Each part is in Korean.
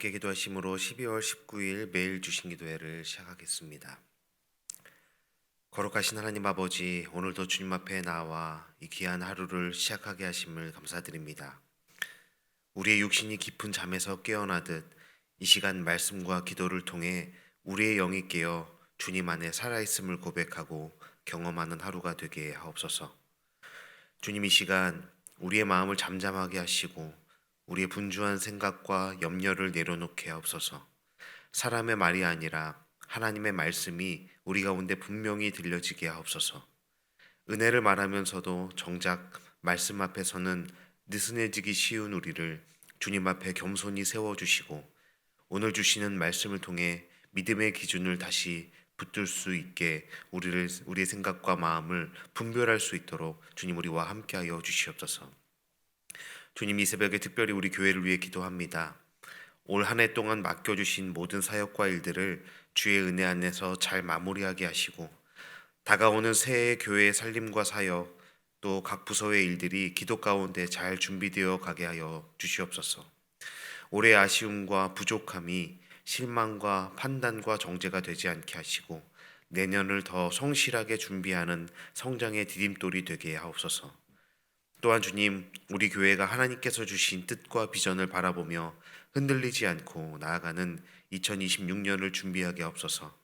함께 기도하심으로 12월 19일 매일 주신 기도회를 시작하겠습니다. 거룩하신 하나님 아버지, 오늘도 주님 앞에 나와 이 귀한 하루를 시작하게 하심을 감사드립니다. 우리의 육신이 깊은 잠에서 깨어나듯 이 시간 말씀과 기도를 통해 우리의 영이 깨어 주님 안에 살아있음을 고백하고 경험하는 하루가 되게 하옵소서. 주님, 이 시간 우리의 마음을 잠잠하게 하시고 우리의 분주한 생각과 염려를 내려놓게 하옵소서. 사람의 말이 아니라 하나님의 말씀이 우리 가운데 분명히 들려지게 하옵소서. 은혜를 말하면서도 정작 말씀 앞에서는 느슨해지기 쉬운 우리를 주님 앞에 겸손히 세워주시고 오늘 주시는 말씀을 통해 믿음의 기준을 다시 붙들 수 있게 우리의 생각과 마음을 분별할 수 있도록 주님 우리와 함께하여 주시옵소서. 주님, 이 새벽에 특별히 우리 교회를 위해 기도합니다. 올 한 해 동안 맡겨주신 모든 사역과 일들을 주의 은혜 안에서 잘 마무리하게 하시고 다가오는 새해 교회의 살림과 사역 또 각 부서의 일들이 기도 가운데 잘 준비되어 가게 하여 주시옵소서. 올해의 아쉬움과 부족함이 실망과 판단과 정죄가 되지 않게 하시고 내년을 더 성실하게 준비하는 성장의 디딤돌이 되게 하옵소서. 또한 주님, 우리 교회가 하나님께서 주신 뜻과 비전을 바라보며 흔들리지 않고 나아가는 2026년을 준비하게 하옵소서.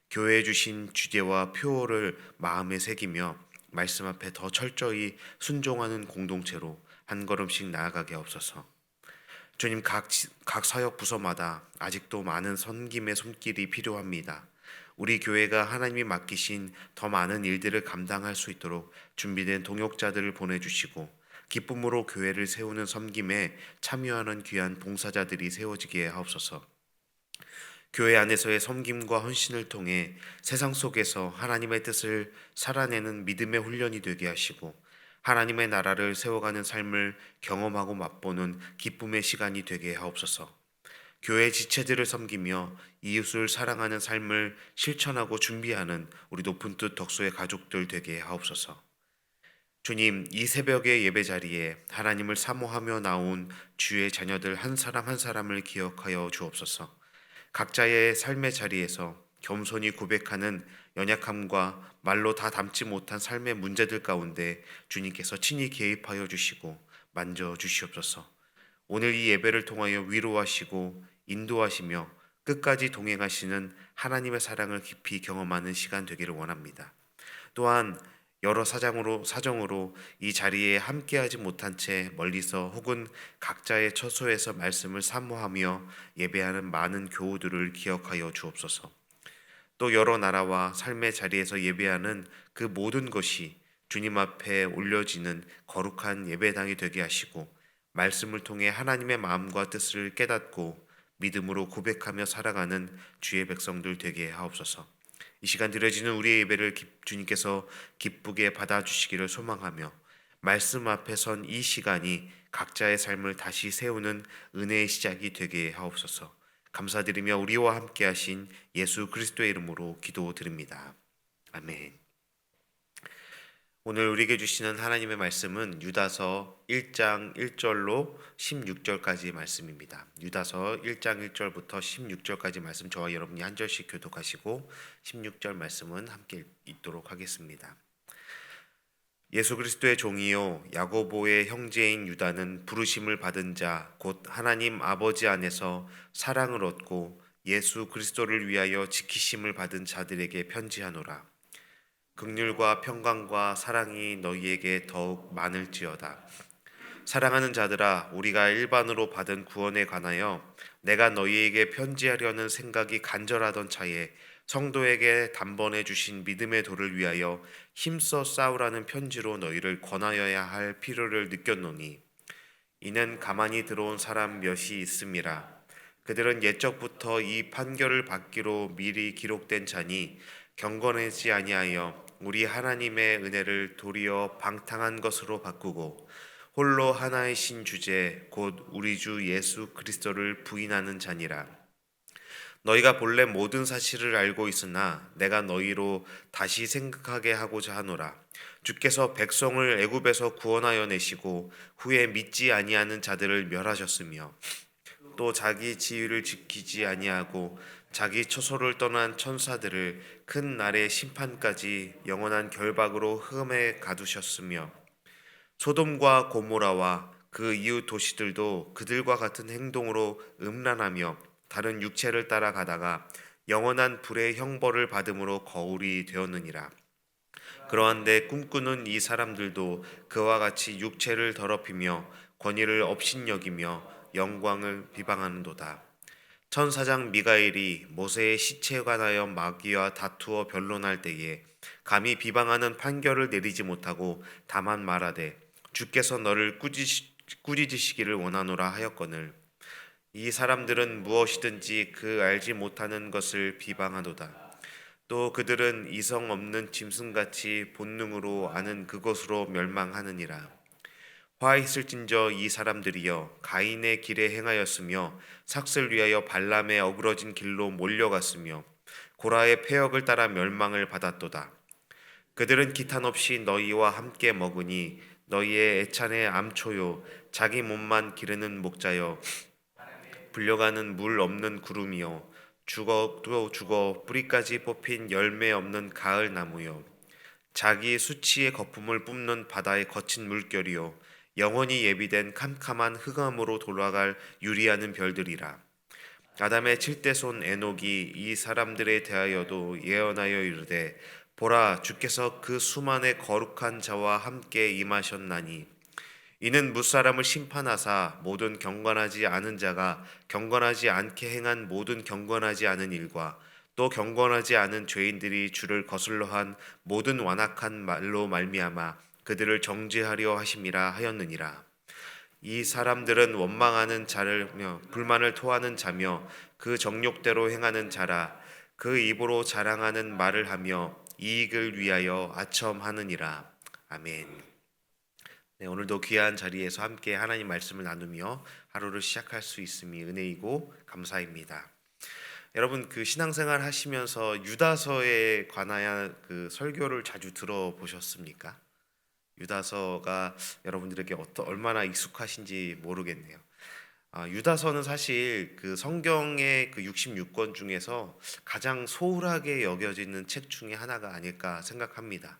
교회에 주신 주제와 표어를 마음에 새기며 말씀 앞에 더 철저히 순종하는 공동체로 한 걸음씩 나아가게 하옵소서. 주님, 각 사역 부서마다 아직도 많은 섬김의 손길이 필요합니다. 우리 교회가 하나님이 맡기신 더 많은 일들을 감당할 수 있도록 준비된 동역자들을 보내주시고 기쁨으로 교회를 세우는 섬김에 참여하는 귀한 봉사자들이 세워지게 하옵소서. 교회 안에서의 섬김과 헌신을 통해 세상 속에서 하나님의 뜻을 살아내는 믿음의 훈련이 되게 하시고 하나님의 나라를 세워가는 삶을 경험하고 맛보는 기쁨의 시간이 되게 하옵소서. 교회 지체들을 섬기며 이웃을 사랑하는 삶을 실천하고 준비하는 우리 높은 뜻 덕소의 가족들 되게 하옵소서. 주님, 이 새벽의 예배 자리에 하나님을 사모하며 나온 주의 자녀들 한 사람 한 사람을 기억하여 주옵소서. 각자의 삶의 자리에서 겸손히 고백하는 연약함과 말로 다 담지 못한 삶의 문제들 가운데 주님께서 친히 개입하여 주시고 만져 주시옵소서. 오늘 이 예배를 통하여 위로하시고 인도하시며 끝까지 동행하시는 하나님의 사랑을 깊이 경험하는 시간 되기를 원합니다. 또한 여러 사정으로 이 자리에 함께하지 못한 채 멀리서 혹은 각자의 처소에서 말씀을 사모하며 예배하는 많은 교우들을 기억하여 주옵소서. 또 여러 나라와 삶의 자리에서 예배하는 그 모든 것이 주님 앞에 올려지는 거룩한 예배당이 되게 하시고 말씀을 통해 하나님의 마음과 뜻을 깨닫고 믿음으로 고백하며 살아가는 주의 백성들 되게 하옵소서. 이 시간 드려지는 우리의 예배를 주님께서 기쁘게 받아주시기를 소망하며 말씀 앞에 선 이 시간이 각자의 삶을 다시 세우는 은혜의 시작이 되게 하옵소서. 감사드리며 우리와 함께 하신 예수 그리스도의 이름으로 기도드립니다. 아멘. 오늘 우리에게 주시는 하나님의 말씀은 유다서 1장 1절로 16절까지 말씀입니다. 유다서 1장 1절부터 16절까지 말씀 저와 여러분이 한 절씩 교독하시고 16절 말씀은 함께 읽도록 하겠습니다. 예수 그리스도의 종이요 야고보의 형제인 유다는 부르심을 받은 자 곧 하나님 아버지 안에서 사랑을 얻고 예수 그리스도를 위하여 지키심을 받은 자들에게 편지하노라. 긍휼과 평강과 사랑이 너희에게 더욱 많을지어다. 사랑하는 자들아, 우리가 일반으로 받은 구원에 관하여 내가 너희에게 편지하려는 생각이 간절하던 차에 성도에게 단번에 주신 믿음의 도를 위하여 힘써 싸우라는 편지로 너희를 권하여야 할 필요를 느꼈노니 이는 가만히 들어온 사람 몇이 있음이라. 그들은 옛적부터 이 판결을 받기로 미리 기록된 자니 경건하지 아니하여 우리 하나님의 은혜를 도리어 방탕한 것으로 바꾸고 홀로 하나이신 주제 곧 우리 주 예수 그리스도를 부인하는 자니라. 너희가 본래 모든 사실을 알고 있으나 내가 너희로 다시 생각하게 하고자 하노라. 주께서 백성을 애굽에서 구원하여 내시고 후에 믿지 아니하는 자들을 멸하셨으며 또 자기 지위를 지키지 아니하고 자기 처소를 떠난 천사들을 큰 날의 심판까지 영원한 결박으로 흑암에 가두셨으며 소돔과 고모라와 그 이웃 도시들도 그들과 같은 행동으로 음란하며 다른 육체를 따라가다가 영원한 불의 형벌을 받음으로 거울이 되었느니라. 그러한데 꿈꾸는 이 사람들도 그와 같이 육체를 더럽히며 권위를 업신여기며 영광을 비방하는도다. 천사장 미가엘이 모세의 시체에 관하여 마귀와 다투어 변론할 때에 감히 비방하는 판결을 내리지 못하고 다만 말하되 주께서 너를 꾸짖으시기를 원하노라 하였거늘 이 사람들은 무엇이든지 그 알지 못하는 것을 비방하도다. 또 그들은 이성 없는 짐승같이 본능으로 아는 그것으로 멸망하느니라. 화 있을진저 이 사람들이여 가인의 길에 행하였으며 삭슬 위하여 발람의 어그러진 길로 몰려갔으며 고라의 패역을 따라 멸망을 받았도다. 그들은 기탄 없이 너희와 함께 먹으니 너희의 애찬의 암초요 자기 몸만 기르는 목자여 불려가는 물 없는 구름이요 죽어도 죽어 뿌리까지 뽑힌 열매 없는 가을 나무요 자기 수치의 거품을 뿜는 바다의 거친 물결이요 영원히 예비된 캄캄한 흑암으로 돌아갈 유리하는 별들이라. 아담의 7대손 에녹이 이 사람들에 대하여도 예언하여 이르되 보라 주께서 그 수만의 거룩한 자와 함께 임하셨나니 이는 무사람을 심판하사 모든 경건하지 않은 자가 경건하지 않게 행한 모든 경건하지 않은 일과 또 경건하지 않은 죄인들이 주를 거슬러 한 모든 완악한 말로 말미암아 그들을 정죄하려 하심이라 하였느니라. 이 사람들은 원망하는 자를며 불만을 토하는 자며 그 정욕대로 행하는 자라. 그 입으로 자랑하는 말을 하며 이익을 위하여 아첨하느니라. 아멘. 네, 오늘도 귀한 자리에서 함께 하나님 말씀을 나누며 하루를 시작할 수 있음이 은혜이고 감사입니다. 여러분 그 신앙생활 하시면서 유다서에 관한 그 설교를 자주 들어보셨습니까? 유다서가 여러분들에게 얼마나 익숙하신지 모르겠네요. 유다서는 사실 그 성경의 그 66권 중에서 가장 소홀하게 여겨지는 책 중에 하나가 아닐까 생각합니다.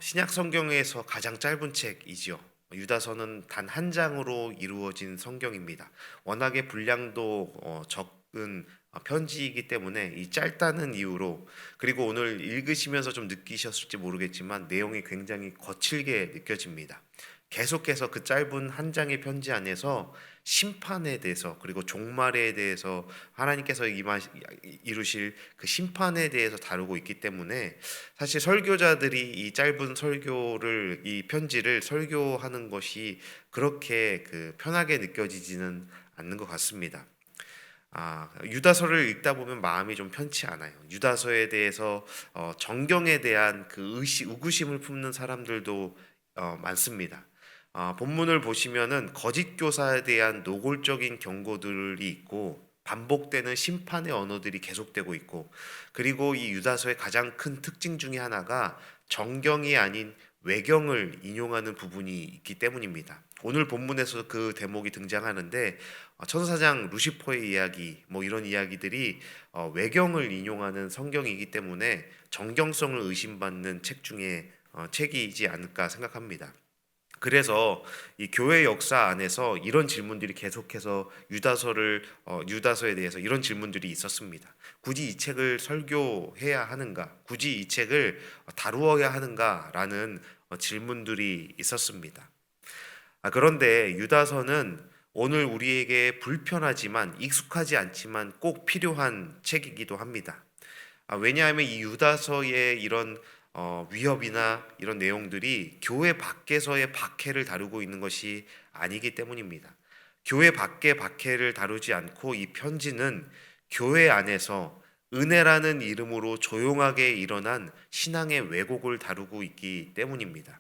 신약 성경에서 가장 짧은 책이지요. 유다서는 단 한 장으로 이루어진 성경입니다. 워낙에 분량도 적은 편지이기 때문에 이 짧다는 이유로 그리고 오늘 읽으시면서 좀 느끼셨을지 모르겠지만 내용이 굉장히 거칠게 느껴집니다. 계속해서 그 짧은 한 장의 편지 안에서 심판에 대해서 그리고 종말에 대해서 하나님께서 이루실 그 심판에 대해서 다루고 있기 때문에 사실 설교자들이 이 짧은 이 편지를 설교하는 것이 그렇게 그 편하게 느껴지지는 않는 것 같습니다. 유다서를 읽다 보면 마음이 좀 편치 않아요. 유다서에 대해서 정경에 대한 그 의구심을 품는 사람들도 많습니다. 본문을 보시면은 거짓 교사에 대한 노골적인 경고들이 있고 반복되는 심판의 언어들이 계속되고 있고 그리고 이 유다서의 가장 큰 특징 중에 하나가 정경이 아닌 외경을 인용하는 부분이 있기 때문입니다. 오늘 본문에서 그 대목이 등장하는데 천사장 루시퍼의 이야기 이런 이야기들이 외경을 인용하는 성경이기 때문에 정경성을 의심받는 책 중에 책이지 않을까 생각합니다. 그래서 이 교회 역사 안에서 이런 질문들이 계속해서 유다서에 대해서 이런 질문들이 있었습니다. 굳이 이 책을 설교해야 하는가? 굳이 이 책을 다루어야 하는가라는 질문들이 있었습니다. 그런데 유다서는 오늘 우리에게 불편하지만 익숙하지 않지만 꼭 필요한 책이기도 합니다. 왜냐하면 이 유다서의 이런 위협이나 이런 내용들이 교회 밖에서의 박해를 다루고 있는 것이 아니기 때문입니다. 교회 밖의 박해를 다루지 않고 이 편지는 교회 안에서 은혜라는 이름으로 조용하게 일어난 신앙의 왜곡을 다루고 있기 때문입니다.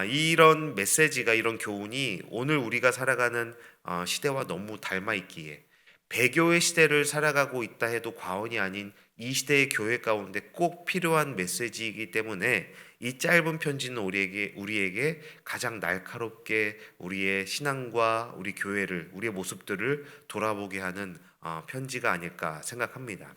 이런 메시지가 이런 교훈이 오늘 우리가 살아가는 시대와 너무 닮아 있기에 배교의 시대를 살아가고 있다 해도 과언이 아닌 이 시대의 교회 가운데 꼭 필요한 메시지이기 때문에 이 짧은 편지는 우리에게 가장 날카롭게 우리의 신앙과 우리 교회를, 우리의 모습들을 돌아보게 하는 편지가 아닐까 생각합니다.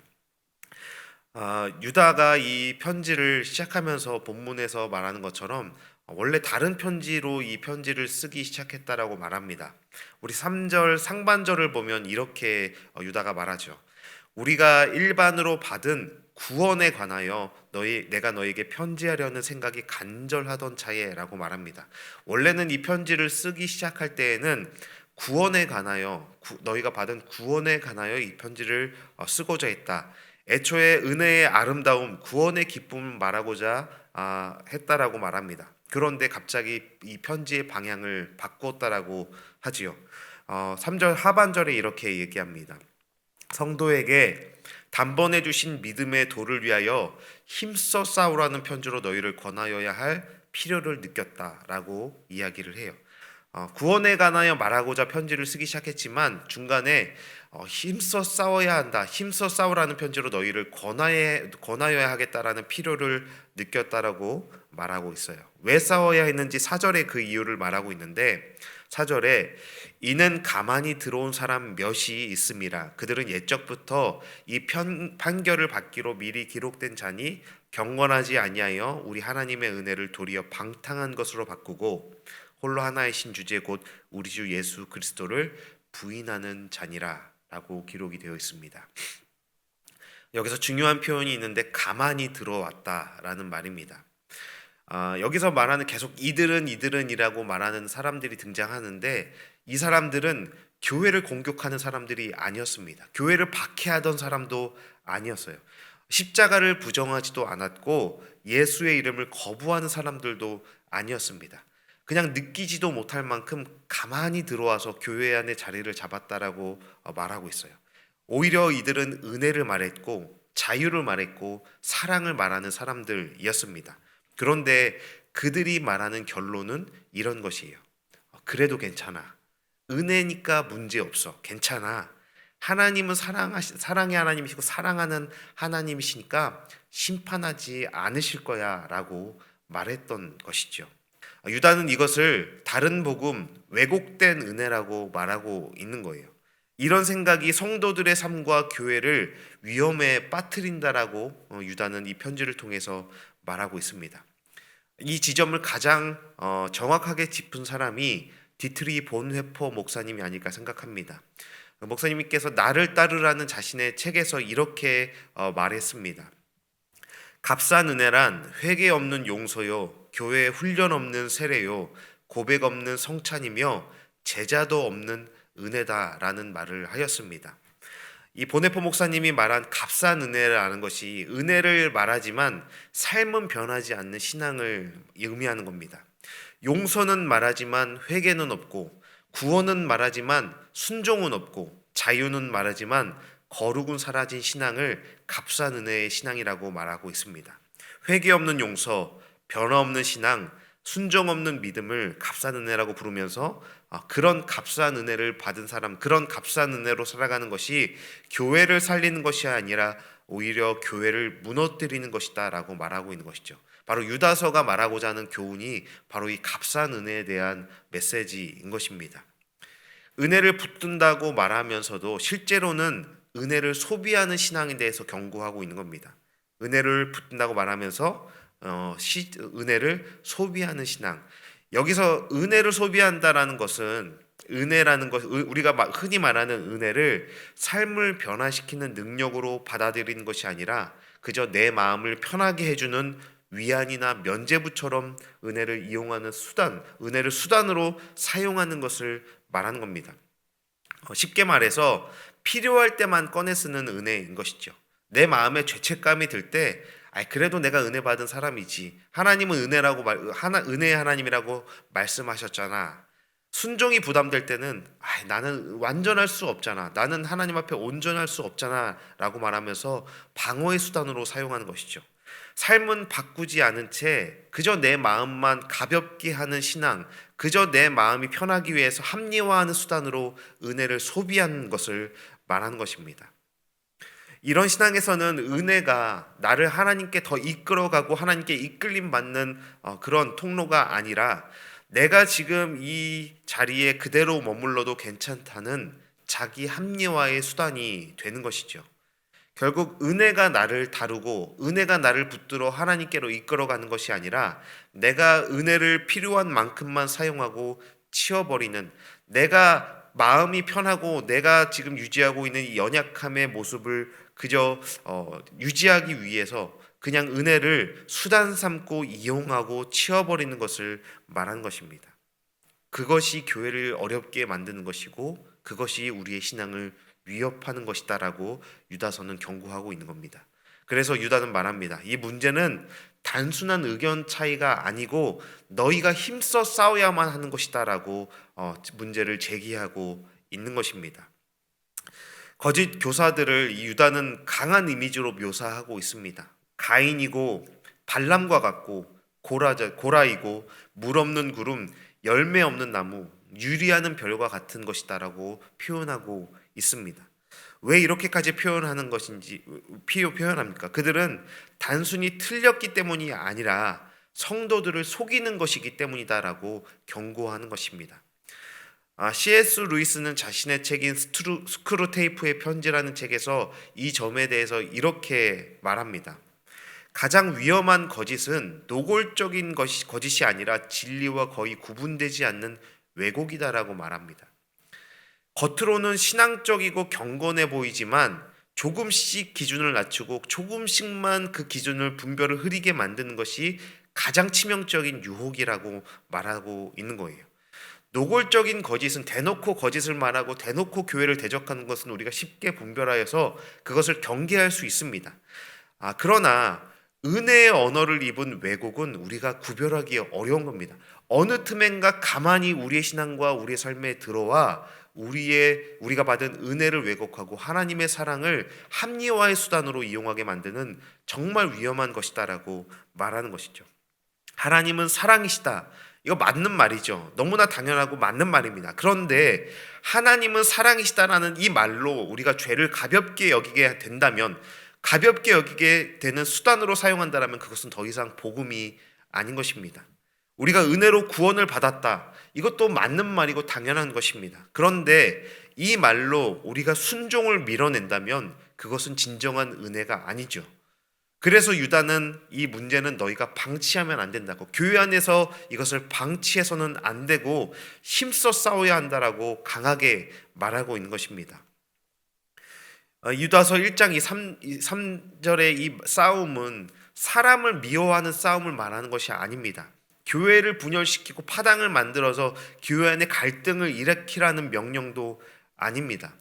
유다가 이 편지를 시작하면서 본문에서 말하는 것처럼 원래 다른 편지로 이 편지를 쓰기 시작했다라고 말합니다. 우리 3절 상반절을 보면 이렇게 유다가 말하죠. 우리가 일반으로 받은 구원에 관하여 내가 너에게 편지하려는 생각이 간절하던 차에라고 말합니다. 원래는 이 편지를 쓰기 시작할 때에는 구원에 관하여 너희가 받은 구원에 관하여 이 편지를 쓰고자 했다. 애초에 은혜의 아름다움, 구원의 기쁨을 말하고자 했다라고 말합니다. 그런데 갑자기 이 편지의 방향을 바꾸었다라고 하지요. 3절 하반절에 이렇게 얘기합니다. 성도에게 단번에 주신 믿음의 도를 위하여 힘써 싸우라는 편지로 너희를 권하여야 할 필요를 느꼈다라고 이야기를 해요. 구원에 관하여 말하고자 편지를 쓰기 시작했지만 중간에 힘써 싸워야 한다, 힘써 싸우라는 편지로 너희를 권하여야 하겠다라는 필요를 느꼈다라고 말하고 있어요. 왜 싸워야 했는지 4절에 그 이유를 말하고 있는데 4절에 이는 가만히 들어온 사람 몇이 있음이라 그들은 옛적부터 이 판결을 받기로 미리 기록된 자니 경건하지 아니하여 우리 하나님의 은혜를 도리어 방탕한 것으로 바꾸고 홀로 하나의 신주제 곧 우리 주 예수 그리스도를 부인하는 자니라 라고 기록이 되어 있습니다. 여기서 중요한 표현이 있는데 가만히 들어왔다라는 말입니다. 여기서 말하는 계속 이들은이라고 말하는 사람들이 등장하는데 이 사람들은 교회를 공격하는 사람들이 아니었습니다. 교회를 박해하던 사람도 아니었어요. 십자가를 부정하지도 않았고 예수의 이름을 거부하는 사람들도 아니었습니다. 그냥 느끼지도 못할 만큼 가만히 들어와서 교회 안에 자리를 잡았다라고 말하고 있어요. 오히려 이들은 은혜를 말했고 자유를 말했고 사랑을 말하는 사람들이었습니다. 그런데 그들이 말하는 결론은 이런 것이에요. 그래도 괜찮아. 은혜니까 문제없어. 괜찮아. 하나님은 사랑의 하나님이시고 사랑하는 하나님이시니까 심판하지 않으실 거야 라고 말했던 것이죠. 유다는 이것을 다른 복음, 왜곡된 은혜라고 말하고 있는 거예요. 이런 생각이 성도들의 삶과 교회를 위험에 빠뜨린다라고 유다는 이 편지를 통해서 말하고 있습니다. 이 지점을 가장 정확하게 짚은 사람이 디트리 본회퍼 목사님이 아닐까 생각합니다. 목사님께서 나를 따르라는 자신의 책에서 이렇게 말했습니다. 값싼 은혜란 회개 없는 용서요, 교회 훈련 없는 세례요, 고백 없는 성찬이며 제자도 없는 은혜다라는 말을 하였습니다. 이 보네포 목사님이 말한 값싼 은혜라는 것이 은혜를 말하지만 삶은 변하지 않는 신앙을 의미하는 겁니다. 용서는 말하지만 회개는 없고, 구원은 말하지만 순종은 없고, 자유는 말하지만 거룩은 사라진 신앙을 값싼 은혜의 신앙이라고 말하고 있습니다. 회개 없는 용서, 변화 없는 신앙, 순종 없는 믿음을 값싼 은혜라고 부르면서 그런 값싼 은혜를 받은 사람, 그런 값싼 은혜로 살아가는 것이 교회를 살리는 것이 아니라 오히려 교회를 무너뜨리는 것이다 라고 말하고 있는 것이죠. 바로 유다서가 말하고자 하는 교훈이 바로 이 값싼 은혜에 대한 메시지인 것입니다. 은혜를 붙든다고 말하면서도 실제로는 은혜를 소비하는 신앙에 대해서 경고하고 있는 겁니다. 은혜를 붙든다고 말하면서 은혜를 소비하는 신앙. 여기서 은혜를 소비한다라는 것은 은혜라는 것, 우리가 흔히 말하는 은혜를 삶을 변화시키는 능력으로 받아들이는 것이 아니라 그저 내 마음을 편하게 해주는 위안이나 면죄부처럼 은혜를 이용하는 수단, 은혜를 수단으로 사용하는 것을 말하는 겁니다. 쉽게 말해서 필요할 때만 꺼내 쓰는 은혜인 것이죠. 내 마음에 죄책감이 들 때 그래도 내가 은혜 받은 사람이지. 하나님은 은혜의 하나님이라고 말씀하셨잖아. 순종이 부담될 때는 나는 완전할 수 없잖아. 나는 하나님 앞에 온전할 수 없잖아 라고 말하면서 방어의 수단으로 사용하는 것이죠. 삶은 바꾸지 않은 채 그저 내 마음만 가볍게 하는 신앙, 그저 내 마음이 편하기 위해서 합리화하는 수단으로 은혜를 소비한 것을 말하는 것입니다. 이런 신앙에서는 은혜가 나를 하나님께 더 이끌어가고 하나님께 이끌림 받는 그런 통로가 아니라 내가 지금 이 자리에 그대로 머물러도 괜찮다는 자기 합리화의 수단이 되는 것이죠. 결국 은혜가 나를 다루고 은혜가 나를 붙들어 하나님께로 이끌어가는 것이 아니라 내가 은혜를 필요한 만큼만 사용하고 치워버리는, 내가 마음이 편하고 내가 지금 유지하고 있는 이 연약함의 모습을 그저 유지하기 위해서 그냥 은혜를 수단 삼고 이용하고 치워버리는 것을 말한 것입니다. 그것이 교회를 어렵게 만드는 것이고 그것이 우리의 신앙을 위협하는 것이다라고 유다서는 경고하고 있는 겁니다. 그래서 유다는 말합니다. 이 문제는 단순한 의견 차이가 아니고 너희가 힘써 싸워야만 하는 것이다라고 문제를 제기하고 있는 것입니다. 거짓 교사들을 이 유다는 강한 이미지로 묘사하고 있습니다. 가인이고 발람과 같고 고라이고 물 없는 구름, 열매 없는 나무, 유리하는 별과 같은 것이다라고 표현하고 있습니다. 왜 이렇게까지 표현하는 것인지 표현합니까? 그들은 단순히 틀렸기 때문이 아니라 성도들을 속이는 것이기 때문이다라고 경고하는 것입니다. C.S. 루이스는 자신의 책인 스크루테이프의 편지라는 책에서 이 점에 대해서 이렇게 말합니다. 가장 위험한 거짓은 노골적인 거짓이 아니라 진리와 거의 구분되지 않는 왜곡이다라고 말합니다. 겉으로는 신앙적이고 경건해 보이지만 조금씩 기준을 낮추고 조금씩만 그 기준을 분별을 흐리게 만드는 것이 가장 치명적인 유혹이라고 말하고 있는 거예요. 노골적인 거짓은 대놓고 거짓을 말하고 대놓고 교회를 대적하는 것은 우리가 쉽게 분별하여서 그것을 경계할 수 있습니다. 그러나 은혜의 언어를 입은 왜곡은 우리가 구별하기 어려운 겁니다. 어느 틈엔가 가만히 우리의 신앙과 우리의 삶에 들어와 우리가 받은 은혜를 왜곡하고 하나님의 사랑을 합리화의 수단으로 이용하게 만드는 정말 위험한 것이다라고 말하는 것이죠. 하나님은 사랑이시다. 이거 맞는 말이죠. 너무나 당연하고 맞는 말입니다. 그런데 하나님은 사랑이시다라는 이 말로 우리가 죄를 가볍게 여기게 된다면, 가볍게 여기게 되는 수단으로 사용한다면 그것은 더 이상 복음이 아닌 것입니다. 우리가 은혜로 구원을 받았다. 이것도 맞는 말이고 당연한 것입니다. 그런데 이 말로 우리가 순종을 밀어낸다면 그것은 진정한 은혜가 아니죠. 그래서 유다는 이 문제는 너희가 방치하면 안 된다고, 교회 안에서 이것을 방치해서는 안 되고 힘써 싸워야 한다라고 강하게 말하고 있는 것입니다. 유다서 1장 3절의 이 싸움은 사람을 미워하는 싸움을 말하는 것이 아닙니다. 교회를 분열시키고 파당을 만들어서 교회 안에 갈등을 일으키라는 명령도 아닙니다.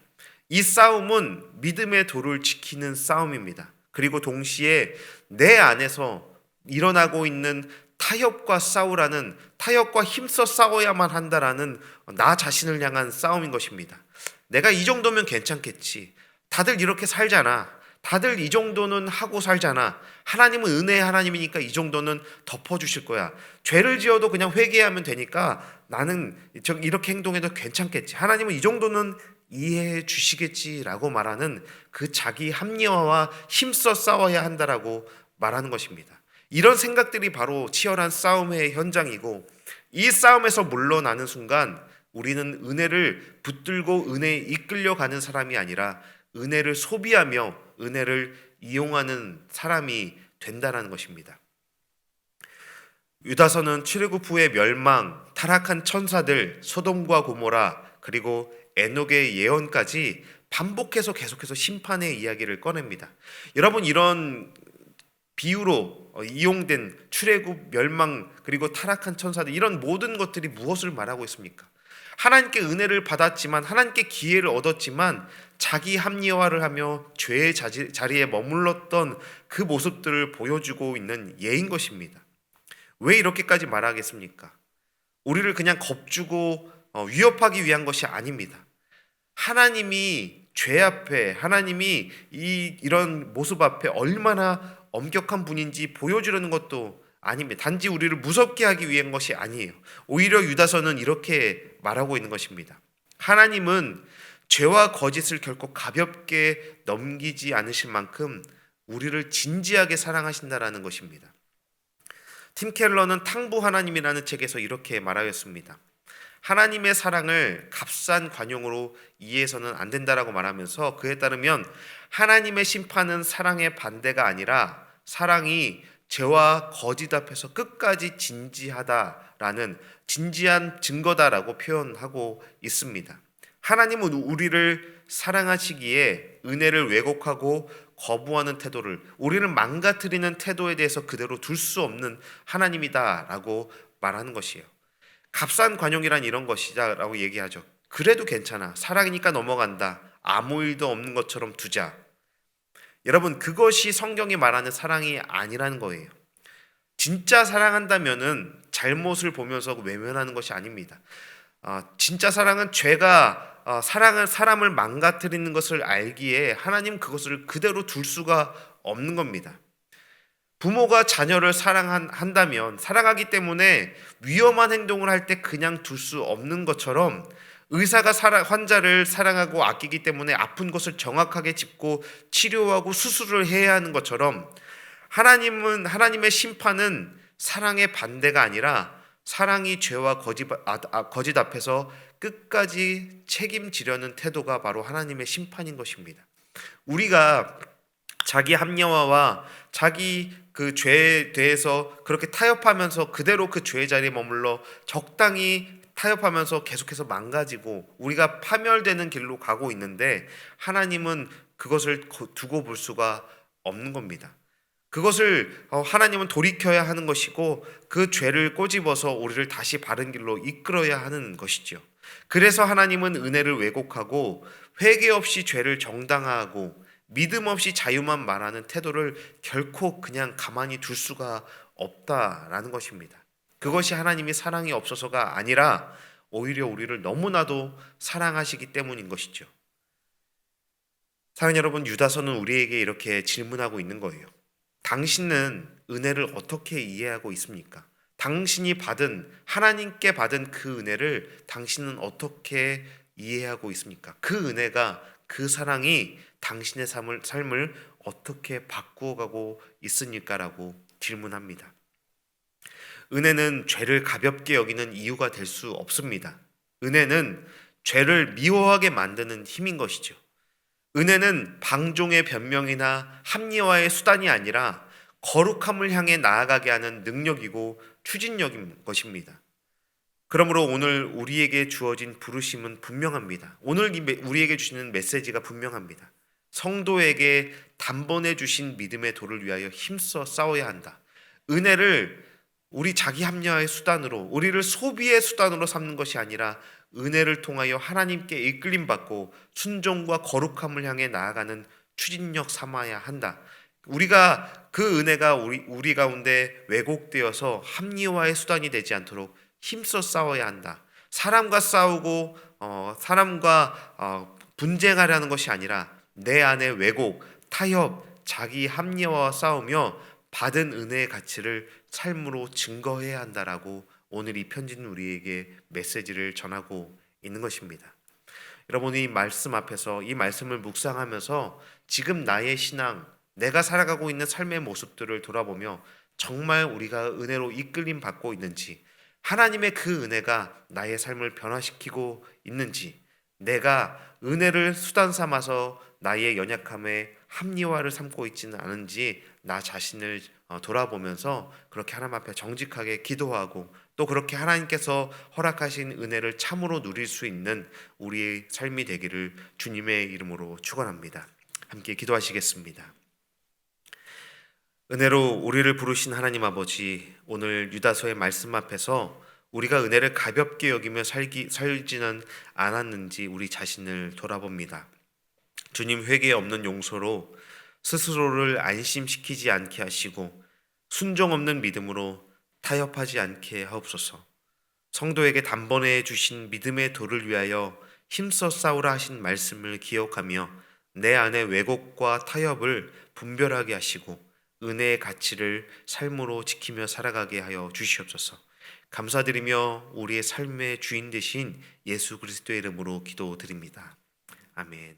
이 싸움은 믿음의 도를 지키는 싸움입니다. 그리고 동시에 내 안에서 일어나고 있는 타협과 싸우라는, 타협과 힘써 싸워야만 한다라는 나 자신을 향한 싸움인 것입니다. 내가 이 정도면 괜찮겠지. 다들 이렇게 살잖아. 다들 이 정도는 하고 살잖아. 하나님은 은혜의 하나님이니까 이 정도는 덮어주실 거야. 죄를 지어도 그냥 회개하면 되니까 나는 이렇게 행동해도 괜찮겠지. 하나님은 이 정도는 이해해 주시겠지라고 말하는 그 자기 합리화와 힘써 싸워야 한다라고 말하는 것입니다. 이런 생각들이 바로 치열한 싸움의 현장이고, 이 싸움에서 물러나는 순간 우리는 은혜를 붙들고 은혜에 이끌려가는 사람이 아니라 은혜를 소비하며 은혜를 이용하는 사람이 된다는 것입니다. 유다서는 출애굽 후의 멸망, 타락한 천사들, 소돔과 고모라, 그리고 에녹의 예언까지 반복해서 계속해서 심판의 이야기를 꺼냅니다. 여러분, 이런 비유로 이용된 출애굽, 멸망, 그리고 타락한 천사들, 이런 모든 것들이 무엇을 말하고 있습니까? 하나님께 은혜를 받았지만, 하나님께 기회를 얻었지만 자기 합리화를 하며 죄의 자리에 머물렀던 그 모습들을 보여주고 있는 예인 것입니다. 왜 이렇게까지 말하겠습니까? 우리를 그냥 겁주고 위협하기 위한 것이 아닙니다. 하나님이 죄 앞에, 하나님이 이런 모습 앞에 얼마나 엄격한 분인지 보여주려는 것도 아닙니다. 단지 우리를 무섭게 하기 위한 것이 아니에요. 오히려 유다서는 이렇게 말하고 있는 것입니다. 하나님은 죄와 거짓을 결코 가볍게 넘기지 않으실 만큼 우리를 진지하게 사랑하신다라는 것입니다. 팀 켈러는 탕부 하나님이라는 책에서 이렇게 말하였습니다. 하나님의 사랑을 값싼 관용으로 이해해서는 안 된다라고 말하면서, 그에 따르면 하나님의 심판은 사랑의 반대가 아니라 사랑이 죄와 거짓 앞에서 끝까지 진지하다라는 진지한 증거다라고 표현하고 있습니다. 하나님은 우리를 사랑하시기에 은혜를 왜곡하고 거부하는 태도를, 우리를 망가뜨리는 태도에 대해서 그대로 둘 수 없는 하나님이다라고 말하는 것이에요. 값싼 관용이란 이런 것이다라고 얘기하죠. 그래도 괜찮아, 사랑이니까 넘어간다, 아무 일도 없는 것처럼 두자. 여러분, 그것이 성경이 말하는 사랑이 아니라는 거예요. 진짜 사랑한다면은 잘못을 보면서 외면하는 것이 아닙니다. 진짜 사랑은 죄가 사람을 망가뜨리는 것을 알기에 하나님 그것을 그대로 둘 수가 없는 겁니다. 부모가 자녀를 사랑한다면 사랑하기 때문에 위험한 행동을 할 때 그냥 둘 수 없는 것처럼, 의사가 환자를 사랑하고 아끼기 때문에 아픈 곳을 정확하게 짚고 치료하고 수술을 해야 하는 것처럼, 하나님의 심판은 사랑의 반대가 아니라 사랑이 죄와 거짓 앞에서 끝까지 책임지려는 태도가 바로 하나님의 심판인 것입니다. 우리가 자기 합리화와 자기 그 죄에 대해서 그렇게 타협하면서 그대로 그 죄의 자리에 머물러 적당히 타협하면서 계속해서 망가지고 우리가 파멸되는 길로 가고 있는데, 하나님은 그것을 두고 볼 수가 없는 겁니다. 그것을 하나님은 돌이켜야 하는 것이고, 그 죄를 꼬집어서 우리를 다시 바른 길로 이끌어야 하는 것이죠. 그래서 하나님은 은혜를 왜곡하고 회개 없이 죄를 정당화하고 믿음 없이 자유만 말하는 태도를 결코 그냥 가만히 둘 수가 없다라는 것입니다. 그것이 하나님이 사랑이 없어서가 아니라 오히려 우리를 너무나도 사랑하시기 때문인 것이죠. 사랑하는 여러분, 유다서는 우리에게 이렇게 질문하고 있는 거예요. 당신은 은혜를 어떻게 이해하고 있습니까? 당신이 하나님께 받은 그 은혜를 당신은 어떻게 이해하고 있습니까? 그 은혜가, 그 사랑이 당신의 삶을 어떻게 바꾸어가고 있습니까라고 질문합니다. 은혜는 죄를 가볍게 여기는 이유가 될 수 없습니다. 은혜는 죄를 미워하게 만드는 힘인 것이죠. 은혜는 방종의 변명이나 합리화의 수단이 아니라 거룩함을 향해 나아가게 하는 능력이고 추진력인 것입니다. 그러므로 오늘 우리에게 주어진 부르심은 분명합니다. 오늘 우리에게 주시는 메시지가 분명합니다. 성도에게 단번에 주신 믿음의 도를 위하여 힘써 싸워야 한다. 은혜를 우리 자기 합리화의 수단으로, 우리를 소비의 수단으로 삼는 것이 아니라 은혜를 통하여 하나님께 이끌림 받고 순종과 거룩함을 향해 나아가는 추진력 삼아야 한다. 우리가 그 은혜가 우리 가운데 왜곡되어서 합리화의 수단이 되지 않도록 힘써 싸워야 한다. 사람과 싸우고 사람과 분쟁하려는 것이 아니라 내 안에 왜곡, 타협, 자기 합리화와 싸우며 받은 은혜의 가치를 삶으로 증거해야 한다라고 오늘 이 편지는 우리에게 메시지를 전하고 있는 것입니다. 여러분, 이 말씀 앞에서 이 말씀을 묵상하면서 지금 나의 신앙, 내가 살아가고 있는 삶의 모습들을 돌아보며 정말 우리가 은혜로 이끌림 받고 있는지, 하나님의 그 은혜가 나의 삶을 변화시키고 있는지, 내가 은혜를 수단 삼아서 나의 연약함에 합리화를 삼고 있지는 않은지 나 자신을 돌아보면서 그렇게 하나님 앞에 정직하게 기도하고, 또 그렇게 하나님께서 허락하신 은혜를 참으로 누릴 수 있는 우리의 삶이 되기를 주님의 이름으로 축원합니다. 함께 기도하시겠습니다. 은혜로 우리를 부르신 하나님 아버지, 오늘 유다서의 말씀 앞에서 우리가 은혜를 가볍게 여기며 살지는 않았는지 우리 자신을 돌아봅니다. 주님, 회개 없는 용서로 스스로를 안심시키지 않게 하시고 순종 없는 믿음으로 타협하지 않게 하옵소서. 성도에게 단번에 주신 믿음의 도를 위하여 힘써 싸우라 하신 말씀을 기억하며 내 안에 왜곡과 타협을 분별하게 하시고 은혜의 가치를 삶으로 지키며 살아가게 하여 주시옵소서. 감사드리며 우리의 삶의 주인 되신 예수 그리스도의 이름으로 기도드립니다. 아멘.